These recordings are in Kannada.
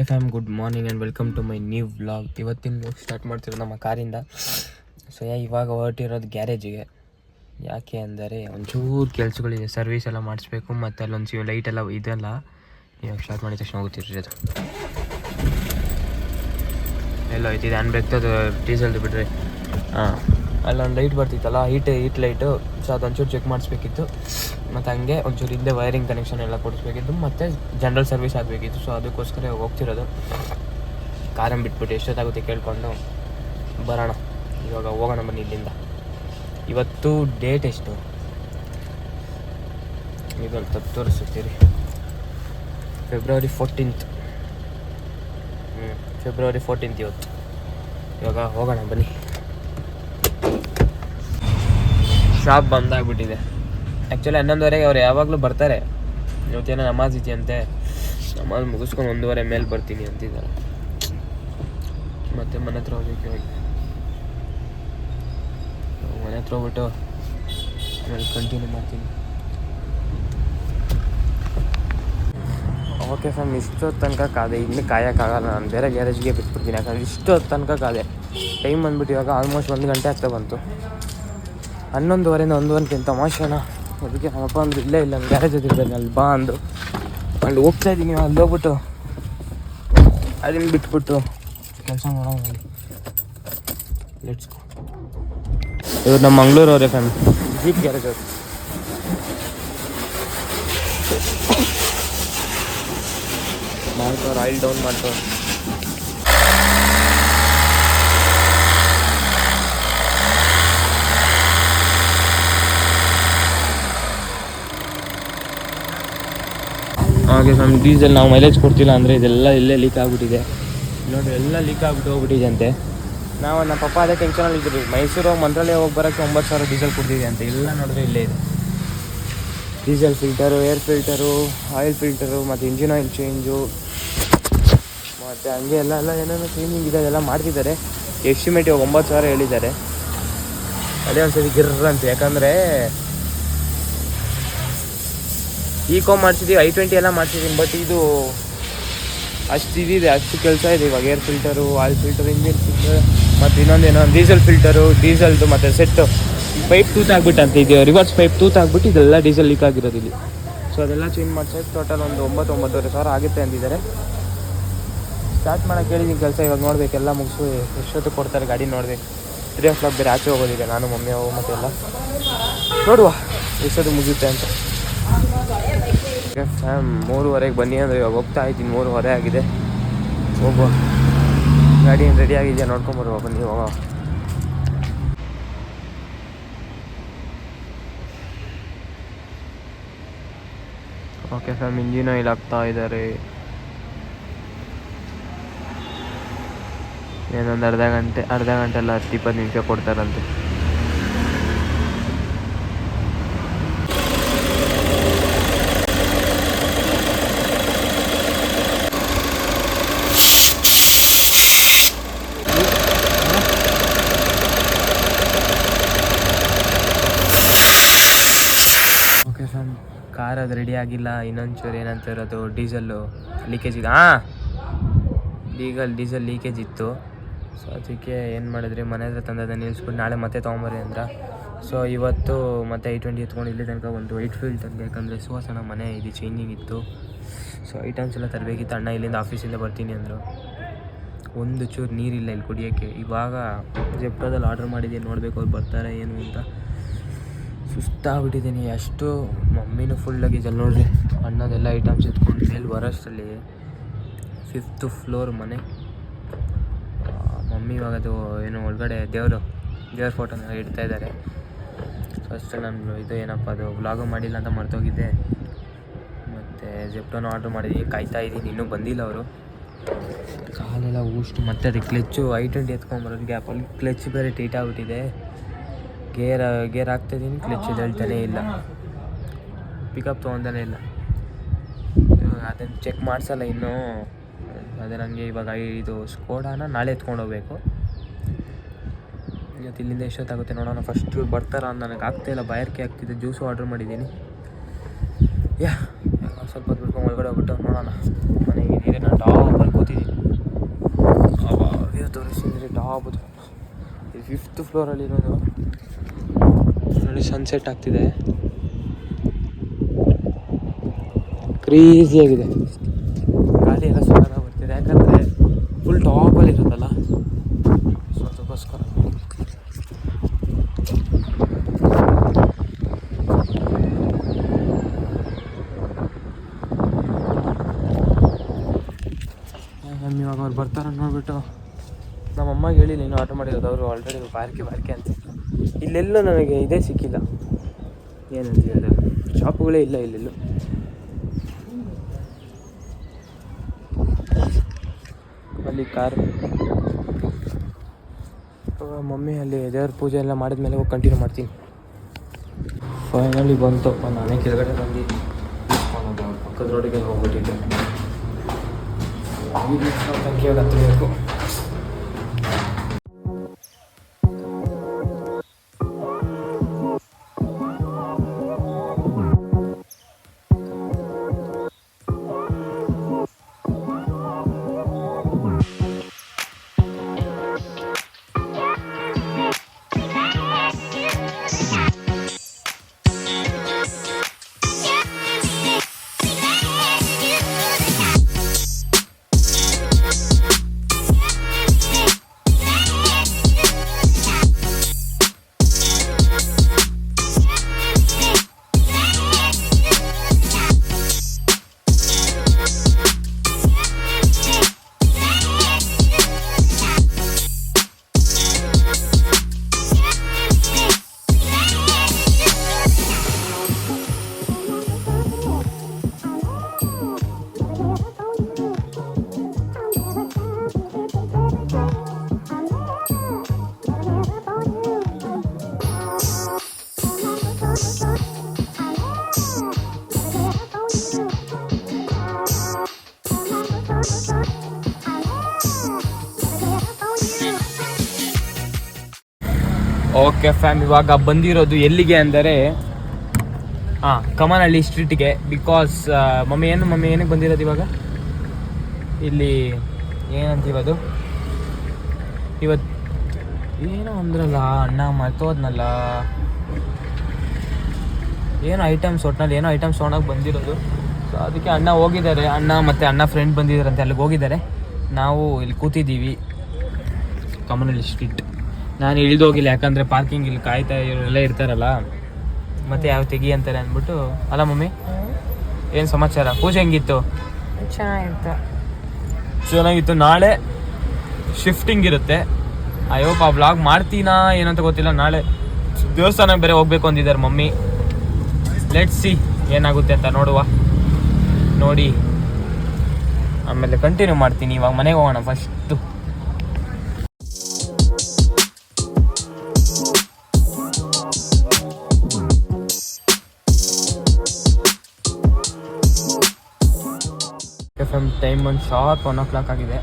F good morning and welcome to my new vlog. ಇವತ್ತಿನ ಸ್ಟಾರ್ಟ್ ಮಾಡ್ತಿರೋದು ನಮ್ಮ ಕಾರಿಂದ. ಸೊ ಇವಾಗ ಹೊರಟಿರೋದು ಗ್ಯಾರೇಜಿಗೆ. ಯಾಕೆ ಅಂದರೆ ಒಂಚೂರು ಕೆಲಸಗಳಿದೆ, ಸರ್ವಿಸ್ ಎಲ್ಲ ಮಾಡಿಸ್ಬೇಕು, ಮತ್ತು ಅಲ್ಲೊಂದು ಲೈಟ್ ಎಲ್ಲ ಇದೆಲ್ಲ ಇವಾಗ ಸ್ಟಾರ್ಟ್ ಮಾಡಿದ ತಕ್ಷಣ ಹೋಗ್ತಿರೋದು. ಎಲ್ಲ ಹೋಯ್ತಿದೆ ಹ್ಯಾಂಡ್ ಬ್ರೇಕ್ದು ಡೀಸೆಲ್ದು ಬಿಡ್ರಿ. ಅಲ್ಲೊಂದು ಲೈಟ್ ಬರ್ತಿತ್ತಲ್ಲ, ಹೀಟ್ ಲೈಟು. ಸೊ ಅದೊಂಚೂರು ಚೆಕ್ ಮಾಡಿಸ್ಬೇಕಿತ್ತು, ಮತ್ತು ಹಂಗೆ ಒಂಚೂರು ಹಿಂದೆ ವೈರಿಂಗ್ ಕನೆಕ್ಷನ್ ಎಲ್ಲ ಕೊಡಿಸ್ಬೇಕಿತ್ತು, ಮತ್ತು ಜನರಲ್ ಸರ್ವಿಸ್ ಆಗಬೇಕಿತ್ತು. ಸೊ ಅದಕ್ಕೋಸ್ಕರ ಹೋಗ್ತಿರೋದು. ಕಾರನ್ನು ಬಿಟ್ಬಿಟ್ಟು ಎಷ್ಟೊತ್ತಾಗುತ್ತೆ ಕೇಳಿಕೊಂಡು ಬರೋಣ. ಇವಾಗ ಹೋಗೋಣ ಬನ್ನಿ ಇಲ್ಲಿಂದ. ಇವತ್ತು ಡೇಟ್ ಎಷ್ಟು ಈಗ ತೋರಿಸ್ತೀರಿ, ಫೆಬ್ರವರಿ 14th. ಫೆಬ್ರವರಿ 14th ಇವತ್ತು. ಇವಾಗ ಹೋಗೋಣ ಬನ್ನಿ. ಶಾಪ್ ಬಂದಾಗ್ಬಿಟ್ಟಿದೆ. ಆ್ಯಕ್ಚುಲಿ 11:30 ಅವ್ರು ಯಾವಾಗಲೂ ಬರ್ತಾರೆ. ಇವತ್ತೇನೋ ನಮಾಜ್ ಇದೆಯಂತೆ, ನಮಾಜ್ ಮುಗಿಸ್ಕೊಂಡು 1:30 ಮೇಲೆ ಬರ್ತೀನಿ ಅಂತಿದ್ದಾರೆ. ಮತ್ತು ಮನೆ ಹತ್ರ ಹೋಗ್ಬೇಕು. ಇವಾಗ ಮನೆ ಹತ್ರ ಹೋಗ್ಬಿಟ್ಟು ಆಮೇಲೆ ಕಂಟಿನ್ಯೂ ಮಾಡ್ತೀನಿ. ಓಕೆ ಫ್ಯಾಮ್, ಇಷ್ಟೊತ್ತು ತನಕ ಕಾದೆ. ಇನ್ನೂ ಕಾಯೋಕ್ಕಾಗಲ್ಲ, ನಾನು ಬೇರೆ ಗ್ಯಾರೇಜ್ಗೆ ಬಿಟ್ಬಿಡ್ತೀನಿ. ಯಾಕಂದರೆ ಇಷ್ಟೊತ್ತು ತನಕ ಕಾದೆ. ಟೈಮ್ ಬಂದುಬಿಟ್ಟು ಇವಾಗ ಆಲ್ಮೋಸ್ಟ್ 1 ಗಂಟೆ ಆಗ್ತಾ ಬಂತು. 11:30 1 ಗಂಟೆ ತಮಾಷೆನ. ಅದಕ್ಕೆ ನಮ್ಮಪ್ಪ ಅಂದರು ಇಲ್ಲೇ ಇಲ್ಲ ಗ್ಯಾರೇಜ್ ಇದ್ದಾನೆ, ಅಲ್ಲಿ ಬಾ ಅಂದರು. ಅಲ್ಲಿ ಹೋಗ್ತಾ ಇದ್ದೀನಿ. ಅಲ್ಲಿ ಹೋಗ್ಬಿಟ್ಟು ಅದನ್ನು ಬಿಟ್ಬಿಟ್ಟು ಕೆಲಸ ಮಾಡೋಣ. Let's go. ಇವ್ರು ನಮ್ಮ ಮಂಗಳೂರು ಅವರೇ ಫ್ಯಾಮ್, ಜೀಪ್ ಗ್ಯಾರೇಜ್ ಅವರು. ಮಾಡ್ತವ್ರು, ಆಯಿಲ್ ಡೌನ್ ಮಾಡ್ತವ್ರು. ಹಾಗೆ ನಮ್ಮ ಡೀಸೆಲ್ ನಾವು ಮೈಲೇಜ್ ಕೊಡ್ತಿಲ್ಲ ಅಂದರೆ ಇದೆಲ್ಲ ಇಲ್ಲೇ ಲೀಕ್ ಆಗಿಬಿಟ್ಟಿದೆ. ನೋಡಿ, ಎಲ್ಲ ಲೀಕ್ ಆಗಿಬಿಟ್ಟು ಹೋಗ್ಬಿಟ್ಟಿದೆ ಅಂತೆ. ನಾವು ನಮ್ಮ ಪಪ್ಪ ಅದೇ ಟೆನ್ಷನಲ್ಲಿ ಇದ್ದರು. ಮೈಸೂರು ಮಂತ್ರಾಲಯ ಹೋಗಿ ಬರೋಕ್ಕೆ 9,000 ಡೀಸೆಲ್ ಕೊಡ್ತಿದೆ ಅಂತ. ಎಲ್ಲ ನೋಡಿದ್ರೆ ಇಲ್ಲೇ ಇದೆ. Diesel filter, air filter, oil filter, ಮತ್ತು ಇಂಜಿನ್ ಆಯಿಲ್ ಚೇಂಜು, ಮತ್ತು ಹಂಗೆ ಎಲ್ಲ ಏನೇನೋ ಕ್ಲೀನಿಂಗ್ ಇದೆ, ಅದೆಲ್ಲ ಮಾಡ್ತಿದ್ದಾರೆ. ಎಸ್ಟಿಮೇಟ್ 9,000 ಹೇಳಿದ್ದಾರೆ. ಅದೇ ಒಂದ್ಸರಿ ಗಿರ್ರ ಅಂತ. ಯಾಕಂದರೆ ಈಕೋ ಮಾಡಿಸಿದ್ದೀವಿ, i20 ಎಲ್ಲ ಮಾಡಿಸಿದ್ದೀನಿ. ಬಟ್ ಇದು ಅಷ್ಟು ಇದಿದೆ, ಅಷ್ಟು ಕೆಲಸ ಇದೆ ಇವಾಗ. Air filter, oil filter, engine filter, ಮತ್ತು ಇನ್ನೊಂದೇನೋ ಡೀಸೆಲ್ ಫಿಲ್ಟರು, ಡೀಸೆಲ್ದು ಮತ್ತು ಸೆಟ್ಟು ಪೈಪ್ ತೂತಾಗ್ಬಿಟ್ಟಂತೆ. ಇದು ರಿವರ್ಸ್ ಪೈಪ್ ತೂತಾಗ್ಬಿಟ್ಟು ಇದೆಲ್ಲ ಡೀಸೆಲ್ ಲೀಕ್ ಆಗಿರೋದು ಇಲ್ಲಿ. ಸೊ ಅದೆಲ್ಲ ಚೇಂಜ್ ಮಾಡಿಸೋದು ಟೋಟಲ್ ಒಂದು 9,000 ಆಗುತ್ತೆ ಅಂತಿದ್ದಾರೆ. ಸ್ಟಾರ್ಟ್ ಮಾಡೋಕ್ಕೆ ಹೇಳಿದ್ದೀನಿ ಕೆಲಸ. ಇವಾಗ ನೋಡಬೇಕು, ಎಲ್ಲ ಮುಗಿಸು ಎಷ್ಟೊತ್ತು ಕೊಡ್ತಾರೆ ಗಾಡಿ ನೋಡಬೇಕು. 3 o'clock ಬೇರೆ ಆಚೆ ಹೋಗೋದಿದೆ, ನಾನು ಮಮ್ಮಿ ಹೋಗೋ ಮತ್ತು ಎಲ್ಲ ನೋಡುವ ಎಷ್ಟೊತ್ತು ಮುಗಿಯುತ್ತೆ ಅಂತ. ಫ್ಯಾಮ್ 3:30 ಬನ್ನಿ ಅಂದರೆ ಇವಾಗ ಹೋಗ್ತಾ ಇದ್ದೀನಿ. 3:30 ಆಗಿದೆ. ಹೋಗುವ, ಗಾಡಿ ಏನು ರೆಡಿ ಆಗಿದೆಯಾ ನೋಡ್ಕೊಂಬರುವ ಬನ್ನಿ. ಹೋಗೋ. ಓಕೆ ಫ್ಯಾಮ್, ಇಂಜಿನ್ ಆಯಿಲ್ ಹಾಕ್ತಾ ಇದ್ದಾರೆ. ಏನೊಂದು ಅರ್ಧ ಗಂಟೆ ಅಲ್ಲ 10-20 ನಿಮಿಷ ಕೊಡ್ತಾರಂತೆ. ಓಕೆ ಫ್ಯಾಮ್, ಕಾರ್ ಅದು ರೆಡಿ ಆಗಿಲ್ಲ. ಇನ್ನೊಂಚೂರು ಏನಂತ ಇರೋದು, ಡೀಸೆಲ್ಲು ಲೀಕೇಜ್ ಇದೆ. ಡೀಸೆಲ್ ಲೀಕೇಜ್ ಇತ್ತು. ಸೊ ಅದಕ್ಕೆ ಏನು ಮಾಡಿದ್ರಿ, ಮನೆ ಹತ್ರ ತಂದದ ನಿಲ್ಲಿಸ್ಬಿಟ್ಟು ನಾಳೆ ಮತ್ತೆ ತೊಗೊಂಬರ್ರಿ ಅಂದ್ರೆ. ಸೊ ಇವತ್ತು ಮತ್ತೆ i20 ಎತ್ಕೊಂಡು ಇಲ್ಲಿ ತನಕ ಒಂದು ವೈಟ್ ಫೀಲ್ಡ್ ತಂದೆ. ಯಾಕಂದರೆ ಸುವಾಸನ ಮನೆ ಇದು ಚೇಂಜಿಂಗ್ ಇತ್ತು. ಸೊ ಐಟಮ್ಸ್ ಎಲ್ಲ ತರಬೇಕಿತ್ತು. ಅಣ್ಣ ಇಲ್ಲಿಂದ ಆಫೀಸಿಂದ ಬರ್ತೀನಿ ಅಂದರು. ಒಂದು ಚೂರು ನೀರಿಲ್ಲ ಇಲ್ಲಿ ಕುಡಿಯೋಕ್ಕೆ. ಇವಾಗ ಜೆಪ್ಟೋದಲ್ಲಿ ಆರ್ಡ್ರ್ ಮಾಡಿದ್ದೀನಿ, ನೋಡಬೇಕು ಅವ್ರು ಬರ್ತಾರೆ ಏನು ಅಂತ. ಸುಸ್ತಾಗ್ಬಿಟ್ಟಿದ್ದೀನಿ ಅಷ್ಟು. ಮಮ್ಮಿನೂ ಫುಲ್ ಲಗೇಜಲ್ಲಿ ನೋಡಿರಿ. ಅಣ್ಣದೆಲ್ಲ ಐಟಮ್ಸ್ ಎತ್ಕೊಂಡು ಮೇಲೆ ಬರೋಷ್ಟರಲ್ಲಿ 5th ಫ್ಲೋರ್ ಮನೆ. ಮಮ್ಮಿ ಇವಾಗ ಅದು ಏನು ಒಳಗಡೆ ದೇವ್ರ ಫೋಟೋನ ಇಡ್ತಾ ಇದ್ದಾರೆ. ಫಸ್ಟ್ ನಾನು ಇದು ಏನಪ್ಪ ಅದು ವ್ಲಾಗು ಮಾಡಿಲ್ಲ ಅಂತ ಮರ್ತೋಗಿದ್ದೆ. ಮತ್ತು ಜೆಪ್ಟೋನ ಆರ್ಡ್ರ್ ಮಾಡಿದ್ದೀನಿ, ಕಾಯ್ತಾ ಇದ್ದೀನಿ, ಇನ್ನೂ ಬಂದಿಲ್ಲ ಅವರು. ಕಾಲೆಲ್ಲ ಊಷ್ಟು. ಮತ್ತು ಅದಕ್ಕೆ ಕ್ಲಚ್ಚು i20 ಎತ್ಕೊಂಬರೋದು ಗ್ಯಾಪಲ್ಲಿ ಕ್ಲಚ್ ಬೇರೆ ಟೈಟ್ ಆಗಿಬಿಟ್ಟಿದೆ. ಗೇರ್ ಹಾಕ್ತಾಯಿದ್ದೀನಿ, ಕ್ಲಚ್ ಹೇಳ್ತಾನೇ ಇಲ್ಲ, ಪಿಕಪ್ ತೊಗೊತಾನೇ ಇಲ್ಲ. ಅದನ್ನು ಚೆಕ್ ಮಾಡಿಸಲ್ಲ ಇನ್ನೂ. ಅದೇ ನನಗೆ ಇವಾಗ ಇದು ಸ್ಕೋಡಾನ ನಾಳೆ ಎತ್ಕೊಂಡು ಹೋಗ್ಬೇಕು. ಇವತ್ತು ಇಲ್ಲಿಂದ ಎಷ್ಟೊತ್ತಾಗುತ್ತೆ ನೋಡೋಣ. ಫಸ್ಟ್ ಬರ್ತಾರ ನನಗೆ ಆಗ್ತಾಯಿಲ್ಲ, ಬಾಯಾರಿಕೆ ಆಗ್ತಿದೆ. ಜ್ಯೂಸು ಆರ್ಡ್ರ್ ಮಾಡಿದ್ದೀನಿ. ಸ್ವಲ್ಪ ಹೊತ್ತು ಬಿಟ್ಕೊಂಡು ಒಳಗಡೆ ಹೋಗ್ಬಿಟ್ಟು ನೋಡೋಣ. ಮನೆಗೆ ನೀರೇ ನಾನು ಟಾಪಲ್ಲಿ ಕೂತಿದ್ದೀನಿ. ಅವಾಗ ತೋರಿಸಿದ್ರೆ ಟಾಪ್ ಇದು 5th ಫ್ಲೋರಲ್ಲಿ ಇರೋದು. ನೋಡಿ ಸನ್ಸೆಟ್ ಆಗ್ತಿದೆ, ಕ್ರೇಜಿಯಾಗಿದೆ. ಗಾಳಿ ಎಲ್ಲ ಸುಮಾರ ಬರ್ತಿದೆ, ಯಾಕಂದರೆ ಫುಲ್ ಟಾಪಲ್ಲಿ ಇರೋದಲ್ಲ, ಸೊ ಅದಕ್ಕೋಸ್ಕರ. ಇವಾಗ ಅವ್ರು ಬರ್ತಾರೆ ನೋಡ್ಬಿಟ್ಟು ನಮ್ಮಮ್ಮಗೆ ಹೇಳಿಲ್ಲ ಇನ್ನೂ ಆರ್ಡ್ರ್ ಮಾಡಿರೋದು. ಅವರು ಆಲ್ರೆಡಿ ಬಾರ್ಕೆ ಅಂತ. ಇಲ್ಲೆಲ್ಲೂ ನನಗೆ ಇದೇ ಸಿಕ್ಕಿಲ್ಲ, ಏನಂತೀವಿ ಅದು, ಶಾಪುಗಳೇ ಇಲ್ಲ ಇಲ್ಲೆಲ್ಲೂ. ಅಲ್ಲಿ ಕಾರು ಮಮ್ಮಿ ಅಲ್ಲಿ ದೇವ್ರ ಪೂಜೆ ಎಲ್ಲ ಮಾಡಿದ್ಮೇಲೆ ಹೋಗಿ ಕಂಟಿನ್ಯೂ ಮಾಡ್ತೀನಿ. ಫೈನಲಿ ಬಂತಪ್ಪ, ನಾನೇ ಕೆಳಗಡೆ ಬಂದು ಪಕ್ಕದ ರೋಡಿಗೆ ಹೋಗ್ಬಿಟ್ಟಿದ್ದೆ. ತಂಗಿಯಾಗ ಹತ್ತಬೇಕು. ಓಕೆ ಫ್ಯಾಮ್, ಇವಾಗ ಬಂದಿರೋದು ಎಲ್ಲಿಗೆ ಅಂದರೆ ಕಮನಹಳ್ಳಿ ಸ್ಟ್ರೀಟ್ಗೆ. ಬಿಕಾಸ್ ಮಮ್ಮಿ ಏನಕ್ಕೆ ಬಂದಿರೋದು ಇವಾಗ ಇಲ್ಲಿ ಏನಂತೀವದು, ಇವತ್ತು ಏನೋ ಅಂದ್ರಲ್ಲ ಅಣ್ಣ ಮರ್ತೋದ್ನಲ್ಲ, ಏನೋ ಐಟಮ್ಸ್ ಒಟ್ಟಿನಲ್ಲಿ ಏನೋ ಐಟಮ್ಸ್ ತೊಗೊಂಡೋಗಿ ಬಂದಿರೋದು. ಸೊ ಅದಕ್ಕೆ ಅಣ್ಣ ಹೋಗಿದ್ದಾರೆ, ಅಣ್ಣ ಮತ್ತು ಅಣ್ಣ ಫ್ರೆಂಡ್ ಬಂದಿದ್ದಾರಂತೆ, ಅಲ್ಲಿಗೆ ಹೋಗಿದ್ದಾರೆ. ನಾವು ಇಲ್ಲಿ ಕೂತಿದ್ದೀವಿ ಕಮನಹಳ್ಳಿ ಸ್ಟ್ರೀಟ್. ನಾನು ಇಳಿದೋಗಿಲ್ಲ, ಯಾಕಂದರೆ ಪಾರ್ಕಿಂಗ್ ಇಲ್ಲಿ ಕಾಯ್ತಾ ಇವರೆಲ್ಲ ಇರ್ತಾರಲ್ಲ, ಮತ್ತೆ ಯಾವ ತೆಗಿ ಅಂತಾರೆ ಅಂದ್ಬಿಟ್ಟು. ಅಲ್ಲ ಮಮ್ಮಿ, ಏನು ಸಮಾಚಾರ? ಪೂಜೆ ಹೆಂಗಿತ್ತು? ಚೆನ್ನಾಗಿತ್ತು. ನಾಳೆ ಶಿಫ್ಟಿಂಗ್ ಇರುತ್ತೆ. ಅಯ್ಯೋಪ್ಪ ವ್ಲಾಗ್ ಮಾಡ್ತೀನಾ ಏನಂತ ಗೊತ್ತಿಲ್ಲ. ನಾಳೆ ದೇವಸ್ಥಾನಕ್ಕೆ ಬೇರೆ ಹೋಗ್ಬೇಕು ಅಂದಿದ್ದಾರೆ ಮಮ್ಮಿ. ಲೆಟ್ಸ್ ಸಿ ಏನಾಗುತ್ತೆ ಅಂತ ನೋಡಿ ಆಮೇಲೆ ಕಂಟಿನ್ಯೂ ಮಾಡ್ತೀನಿ. ಇವಾಗ ಮನೆಗೆ ಹೋಗೋಣ ಫಸ್ಟು. ಟೈಮ್ ಒಂದು ಶಾರ್ಪ್ 1 o'clock ಆಗಿದೆ.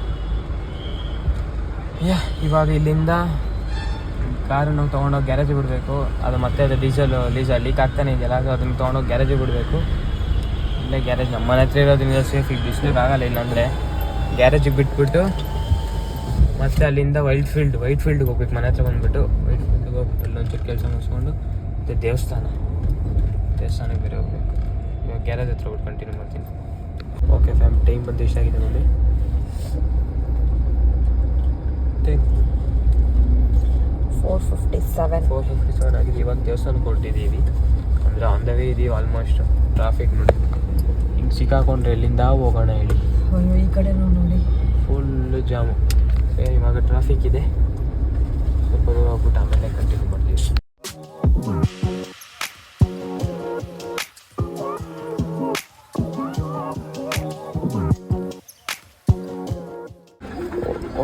ಇವಾಗ ಇಲ್ಲಿಂದ ಕಾರನ್ನು ತೊಗೊಂಡೋಗಿ ಗ್ಯಾರೇಜಿಗೆ ಬಿಡಬೇಕು. ಅದು ಮತ್ತೆ ಅದು ಡೀಸೆಲ್ ಲೀಕ್ ಆಗ್ತಾನೆ ಇದೆಯಲ್ಲ, ಸೊ ಅದನ್ನು ತೊಗೊಂಡೋಗಿ ಗ್ಯಾರೇಜಿಗೆ ಬಿಡಬೇಕು. ಇಲ್ಲೇ ಗ್ಯಾರೇಜ್ ನಮ್ಮ ಮನೆ ಹತ್ರ ಇರೋದ್ರಿಂದ ಸೇಫ್. ಈಗ ಬಿಸ್ಲಿಗೆ ಆಗಲ್ಲ, ಇಲ್ಲಾಂದರೆ ಗ್ಯಾರೇಜಿಗೆ ಬಿಟ್ಬಿಟ್ಟು ಮತ್ತೆ ಅಲ್ಲಿಂದ ವೈಟ್ ಫೀಲ್ಡ್ಗೆ ಹೋಗ್ಬೇಕು. ಮನೆ ಹತ್ರ ಬಂದುಬಿಟ್ಟು ವೈಟ್ ಫೀಲ್ಡ್ಗೆ ಹೋಗ್ಬಿಟ್ಟು ಅಲ್ಲೊಂಚೂರು ಕೆಲಸ ಮುಗಿಸ್ಕೊಂಡು ಮತ್ತು ದೇವಸ್ಥಾನಕ್ಕೆ ಬೇರೆ ಹೋಗ್ಬೇಕು. ಇವಾಗ ಗ್ಯಾರೇಜ್ ಹತ್ರ ಹೋಗ್ಬಿಟ್ಟು ಕಂಟಿನ್ಯೂ ಮಾಡ್ತೀನಿ. ಓಕೆ ಫ್ಯಾಮ್, ಟೈಮ್ ಬಂದು ಎಷ್ಟಾಗಿದೆ ನೋಡಿ, 4:57 ಆಗಿದೆ. ಇವಾಗ ದೇವಸ್ಥಾನಕ್ಕೆ ಹೊರಟಿದ್ದೀವಿ, ಅಂದರೆ ಆನ್ ದ ವೇ ಇದೀವಿ ಆಲ್ಮೋಸ್ಟ್. ಟ್ರಾಫಿಕ್ ನೋಡಿ, ಹಿಂಗೆ ಸಿಕ್ಕಾಕೊಂಡ್ರೆ ಎಲ್ಲಿಂದ ಹೋಗೋಣ ಹೇಳಿ. ಈ ಕಡೆ ನೋಡಿ ಫುಲ್ಲು ಜಾಮು. ಇವಾಗ ಟ್ರಾಫಿಕ್ ಇದೆ, ಸ್ವಲ್ಪ ದೂರ ಹೋಗ್ಬಿಟ್ಟು ಆಮೇಲೆ ಕಂಟಿನ್ಯೂ ಮಾಡ್ತೀವಿ.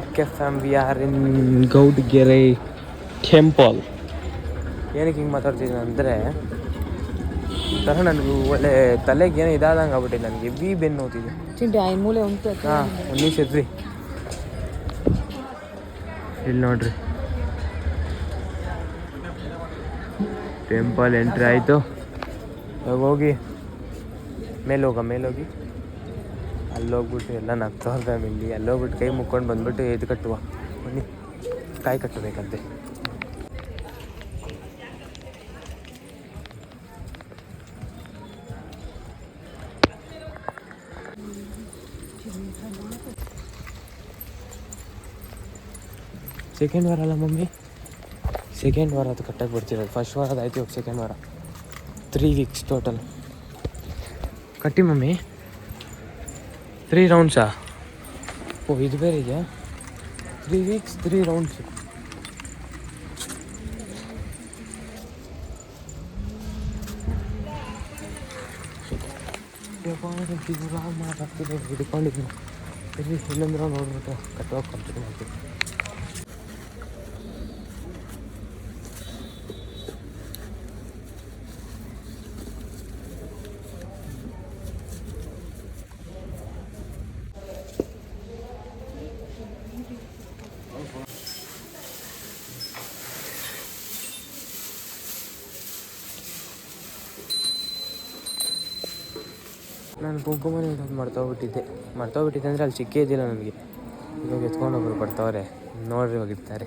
Okay fam, we are in Gowdagere temple. ಏನಕ್ಕೆ ಹಿಂಗೆ ಮಾತಾಡ್ತಿದ್ದೀನಿ ಅಂದರೆ, ಒಂಥರ ನನಗೂ ಒಳ್ಳೆ ತಲೆಗೆ ಏನೋ ಇದಾದಂಗೆ ಆಗ್ಬಿಟ್ಟಿದೆ, ನನಗೆ ಹೆವಿ ಬೆನ್ನು ನೋತಿದೆ. ಚಿಂಟು ಆ ಮೂಲೆ ಉಂಟು. ಹಾಂ, ಒಂದು ನಿಮಿಷ ಇರ್ರಿ. ಇಲ್ಲಿ ನೋಡ್ರಿ, ಟೆಂಪಲ್ ಎಂಟ್ರಿ ಆಯಿತು. ಇವಾಗ ಹೋಗಿ ಮೇಲೋಗಿ ಅಲ್ಲೋಗ್ಬಿಟ್ಟು ಎಲ್ಲ ನಗ್ತವ್ರ ಫ್ಯಾಮಿಲಿ. ಅಲ್ಲೋಗ್ಬಿಟ್ಟು ಕೈ ಮುಕ್ಕೊಂಡು ಬಂದ್ಬಿಟ್ಟು ಇದು ಕಟ್ಟುವ, ಬನ್ನಿ ಕಾಯಿ ಕಟ್ಟಬೇಕಂತೆ. ಸೆಕೆಂಡ್ ವಾರ ಅಲ್ಲ ಮಮ್ಮಿ, ಸೆಕೆಂಡ್ ವಾರ ಅದು ಕಟ್ಟಕ್ಕೆ ಬರ್ತಿರೋದು. ಫಸ್ಟ್ ವಾರದ ಆಯ್ತು, ಇವಾಗ ಸೆಕೆಂಡ್ ವಾರ. 3 ವೀಕ್ಸ್ ಟೋಟಲ್ ಕಟ್ಟಿ ಮಮ್ಮಿ. 3 ರೌಂಡ್ಸಾ? ಓ, ಇದು ಬೇರೆ ಇದೆಯಾ? 3 ವೀಕ್ಸ್ 3 ರೌಂಡ್ಸ್. ಹಿಡ್ಕೊಂಡಿದ್ದೀನಿ. ಇಲ್ಲಂದ್ರೆ ನೋಡ್ಬಿಟ್ಟು ಕಟ್ಟೋಕೆ ಕಂಪ್ಲೀಟ್ ಮಾಡ್ತೀನಿ. ನಾನು ಕುಂಕುಮನೇ ಇಡೋದು ಮರ್ತೋಗ್ಬಿಟ್ಟಿದ್ದೆ ಅಂದರೆ ಅಲ್ಲಿ ಸಿಕ್ಕೇ ಇದ್ದಿಲ್ಲ ನನಗೆ. ಇವಾಗ ಎತ್ಕೊಂಡೊಬ್ರು ಬರ್ತಾವ್ರೆ, ನೋಡ್ರಿ ಹೋಗಿರ್ತಾರೆ.